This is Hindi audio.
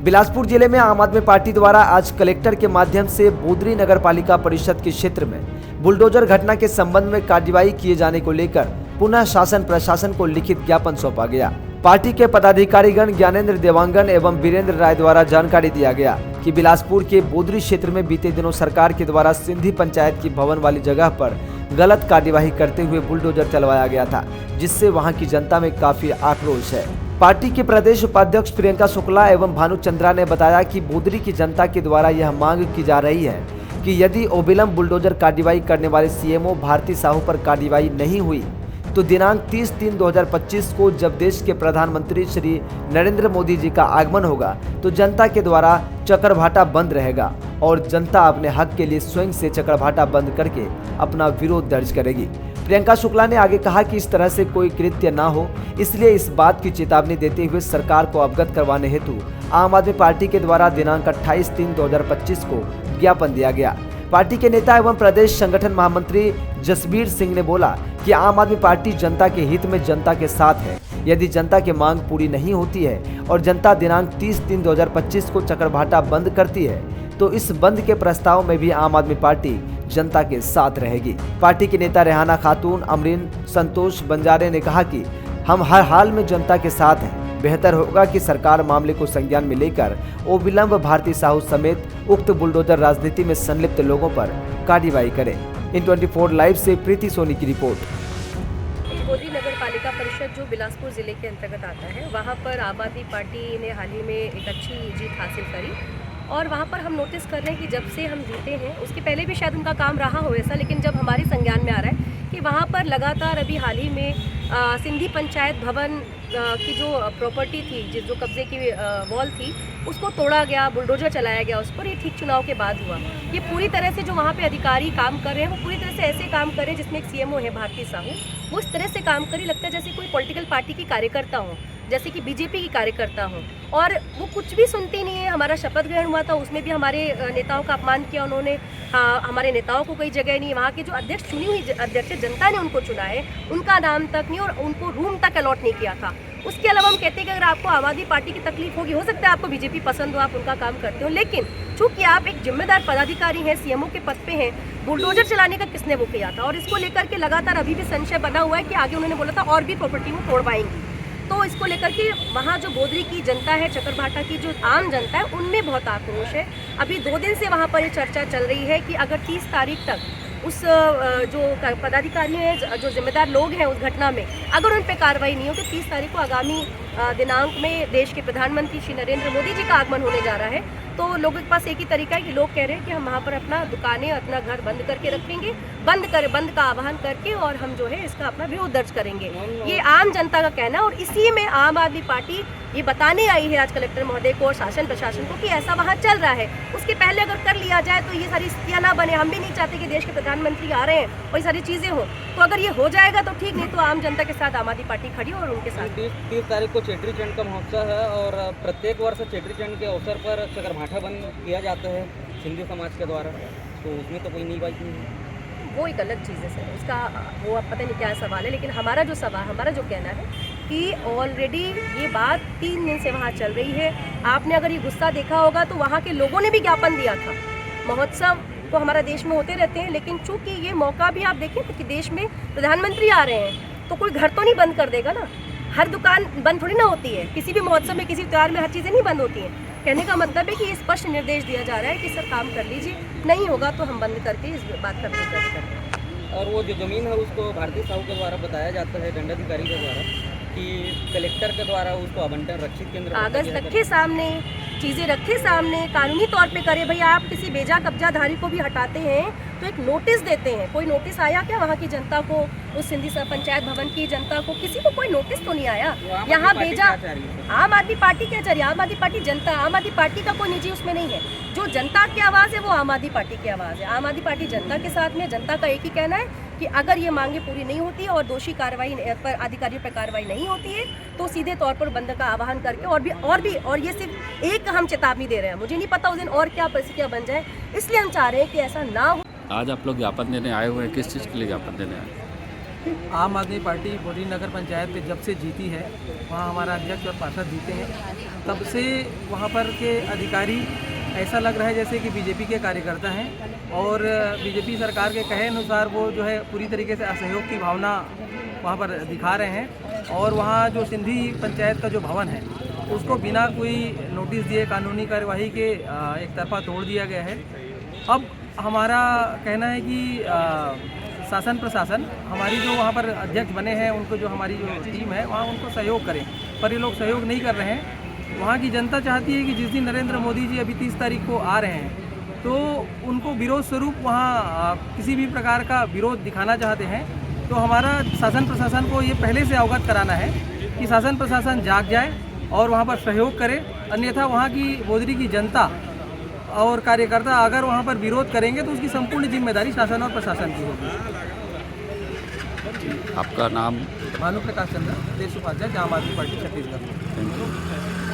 बिलासपुर जिले में आम आदमी पार्टी द्वारा आज कलेक्टर के माध्यम से बोदरी नगर पालिका परिषद के क्षेत्र में बुलडोजर घटना के संबंध में कार्रवाई किए जाने को लेकर पुनः शासन प्रशासन को लिखित ज्ञापन सौंपा गया। पार्टी के पदाधिकारीगण ज्ञानेंद्र देवांगन एवं वीरेंद्र राय द्वारा जानकारी दिया गया कि बिलासपुर के बोदरी क्षेत्र में बीते दिनों सरकार के द्वारा सिंधी पंचायत की भवन वाली जगह पर गलत कार्यवाही करते हुए बुलडोजर चलवाया गया था, जिससे वहां की जनता में काफी आक्रोश है। पार्टी के प्रदेश उपाध्यक्ष प्रियंका शुक्ला एवं भानु चंद्रा ने बताया कि बोदरी की जनता के द्वारा यह मांग की जा रही है कि यदि अविलंब बुलडोजर कार्रवाई करने वाले सीएमओ भारती साहू पर कार्रवाई नहीं हुई तो दिनांक 30/3/2025 को जब देश के प्रधानमंत्री श्री नरेंद्र मोदी जी का आगमन होगा तो जनता के द्वारा चकरभाटा बंद रहेगा और जनता अपने हक के लिए स्वयं से चकरभाटा बंद करके अपना विरोध दर्ज करेगी। प्रियंका शुक्ला ने आगे कहा कि इस तरह से कोई कृत्य ना हो, इसलिए इस बात की चेतावनी देते हुए सरकार को अवगत करवाने हेतु आम आदमी पार्टी के द्वारा दिनांक 28/3/2025 को ज्ञापन दिया गया। पार्टी के नेता एवं प्रदेश संगठन महामंत्री जसबीर सिंह ने बोला कि आम आदमी पार्टी जनता के हित में जनता के साथ है। यदि जनता की मांग पूरी नहीं होती है और जनता दिनांक 30/3/2025 को चकरभाटा बंद करती है तो इस बंद के प्रस्ताव में भी आम आदमी पार्टी जनता के साथ रहेगी। पार्टी के नेता रेहाना खातून, अमरीन, संतोष बंजारे ने कहा कि हम हर हाल में जनता के साथ हैं। बेहतर होगा कि सरकार मामले को संज्ञान में लेकर अविलंब भारती साहू समेत उक्त बुलडोजर राजनीति में संलिप्त लोगों पर कार्रवाई करे। इन 24 लाइव से प्रीति सोनी की रिपोर्ट। बोदरी नगर पालिका परिषद जो बिलासपुर जिले के अंतर्गत आता है, वहाँ पर आम आदमी पार्टी ने हाल ही में एक अच्छी जीत हासिल करी और वहाँ पर हम नोटिस कर रहे हैं कि जब से हम जीते हैं, उसके पहले भी शायद उनका काम रहा हो ऐसा, लेकिन जब हमारे संज्ञान में आ रहा है कि वहाँ पर लगातार अभी हाल ही में सिंधी पंचायत भवन की जो प्रॉपर्टी थी, जो कब्जे की वॉल थी, उसको तोड़ा गया, बुलडोजर चलाया गया उस पर। ये ठीक चुनाव के बाद हुआ। ये पूरी तरह से जो वहाँ पे अधिकारी काम कर रहे हैं वो पूरी तरह से ऐसे काम कर रहे हैं जिसमें एक सीएमओ है भारती साहू, वो इस तरह से काम करी लगता है जैसे कोई पॉलिटिकल पार्टी की कार्यकर्ता हो, जैसे कि बीजेपी की कार्यकर्ता हो, और वो कुछ भी सुनती नहीं है। हमारा शपथ ग्रहण हुआ था, उसमें भी हमारे नेताओं का अपमान किया उन्होंने। हमारे नेताओं को कोई जगह नहीं, वहाँ के जो अध्यक्ष चुनी हुई अध्यक्ष जनता ने उनको चुना है, उनका नाम तक नहीं और उनको रूम तक अलॉट नहीं किया था। उसके अलावा हम कहते हैं कि अगर आपको आम आदमी पार्टी की तकलीफ होगी, हो सकता है आपको बीजेपी पसंद हो, आप उनका काम करते हो, लेकिन चूंकि आप एक जिम्मेदार पदाधिकारी हैं, सीएमओ के पद पे हैं, बुलडोजर चलाने का किसने वो किया था? और इसको लेकर के लगातार अभी भी संशय बना हुआ है कि आगे उन्होंने बोला था और भी प्रॉपर्टी वो तोड़वाएंगी। तो इसको लेकर के वहाँ जो बोदरी की जनता है, चकरभाटा की जो आम जनता है, उनमें बहुत आक्रोश है। अभी 2 दिन से वहाँ पर ये चर्चा चल रही है कि अगर 30 तारीख तक उस जो पदाधिकारी हैं, जो जिम्मेदार लोग हैं उस घटना में, अगर उन पर कार्रवाई नहीं हो तो 30 तारीख को आगामी दिनांक में देश के प्रधानमंत्री श्री नरेंद्र मोदी जी का आगमन होने जा रहा है। तो लोगों के पास एक ही तरीका है कि लोग कह रहे हैं कि हम वहाँ पर अपना दुकानें, अपना घर बंद करके रखेंगे, बंद का आह्वान करके और हम जो है इसका अपना विरोध दर्ज करेंगे। ये आम जनता का कहना है और इसी में आम आदमी पार्टी ये बताने आई है आज कलेक्टर महोदय को और शासन प्रशासन को कि ऐसा वहाँ चल रहा है। उसके पहले अगर कर लिया जाए तो ये सारी स्थितियाँ ना बने। हम भी नहीं चाहते कि देश के प्रधानमंत्री आ रहे हैं और ये सारी चीज़ें हो, तो अगर ये हो जाएगा तो ठीक, नहीं तो आम जनता के साथ आम आदमी पार्टी खड़ी और उनके साथ। 30 तारीख को चेट्री चंड का महोत्सव है और प्रत्येक वर्ष चेट्री चंड के अवसर पर चकरभाटा बंद किया जाता है सिंधी समाज के द्वारा, तो उसमें तो कोई नई बात नहीं है। वो एक अलग चीज़ है सर, उसका वो अब पता नहीं क्या सवाल है, लेकिन हमारा जो सवाल, हमारा जो कहना है कि ऑलरेडी ये बात 3 दिन से वहाँ चल रही है। आपने अगर ये गुस्सा देखा होगा तो वहाँ के लोगों ने भी ज्ञापन दिया था। महोत्सव तो हमारा देश में होते रहते हैं, लेकिन चूंकि ये मौका भी आप देखें कि देश में प्रधानमंत्री आ रहे हैं तो कोई घर तो नहीं बंद कर देगा ना, हर दुकान बंद थोड़ी ना होती है, किसी भी महोत्सव में, किसी त्योहार में हर चीज़ें नहीं बंद होती हैं। कहने का मतलब है कि ये स्पष्ट निर्देश दिया जा रहा है कि सर काम कर लीजिए, नहीं होगा तो हम बंद करके इस बात का विरोध दर्ज करेंगे। और वो जो ज़मीन है उसको भारती साहू के द्वारा बताया जाता है, दंडाधिकारी के द्वारा, कि कलेक्टर के द्वारा उसको आवंटन रक्षित केंद्र कागज रखे सामने, चीज़ें रखे सामने, कानूनी तौर पे करे। भैया आप किसी बेजा कब्जाधारी को भी हटाते हैं तो एक नोटिस देते हैं। कोई नोटिस आया क्या वहाँ की जनता को, उस सिंधी पंचायत भवन की जनता को? किसी को कोई नोटिस तो नहीं आया। यहाँ बेजा आम आदमी पार्टी क्या चाह रही है? आम आदमी पार्टी जनता, आम आदमी पार्टी का कोई निजी उसमें नहीं है। जो जनता की आवाज़ है वो आम आदमी पार्टी की आवाज़ है। आम आदमी पार्टी जनता के साथ में, जनता का एक ही कहना है कि अगर ये मांगे पूरी नहीं होती और दोषी कार्रवाई पर, अधिकारियों पर कार्रवाई नहीं होती है तो सीधे तौर पर बंद का आह्वान करके और ये सिर्फ एक हम चेतावनी दे रहे हैं। मुझे नहीं पता उस दिन और क्या परिस्थितियाँ बन जाए, इसलिए हम चाह रहे हैं कि ऐसा ना हो। आज आप लोग ज्ञापन देने आए हुए हैं, किस चीज़ के लिए ज्ञापन देने आए? आम आदमी पार्टी बोदरी नगर पंचायत पे जब से जीती है, वहाँ हमारा अध्यक्ष और पार्षद जीते हैं तब से वहाँ पर के अधिकारी ऐसा लग रहा है जैसे कि बीजेपी के कार्यकर्ता हैं और बीजेपी सरकार के कहे अनुसार वो जो है पूरी तरीके से असहयोग की भावना वहाँ पर दिखा रहे हैं। और वहाँ जो सिंधी पंचायत का जो भवन है उसको बिना कोई नोटिस दिए कानूनी कार्यवाही के एक तरफा तोड़ दिया गया है। अब हमारा कहना है कि शासन प्रशासन हमारी जो वहाँ पर अध्यक्ष बने हैं उनको जो हमारी जो टीम है वहाँ उनको सहयोग करें, पर ये लोग सहयोग नहीं कर रहे हैं। वहाँ की जनता चाहती है कि जिस दिन नरेंद्र मोदी जी अभी 30 तारीख को आ रहे हैं तो उनको विरोध स्वरूप वहाँ किसी भी प्रकार का विरोध दिखाना चाहते हैं। तो हमारा शासन प्रशासन को ये पहले से अवगत कराना है कि शासन प्रशासन जाग जाए और वहाँ पर सहयोग करे, अन्यथा वहाँ की बोदरी की जनता और कार्यकर्ता अगर वहाँ पर विरोध करेंगे तो उसकी संपूर्ण जिम्मेदारी शासन और प्रशासन की होगी। आपका नाम? भानु प्रकाश चंद्र, प्रदेश उपाध्यक्ष आम आदमी पार्टी छत्तीसगढ़। Thank you.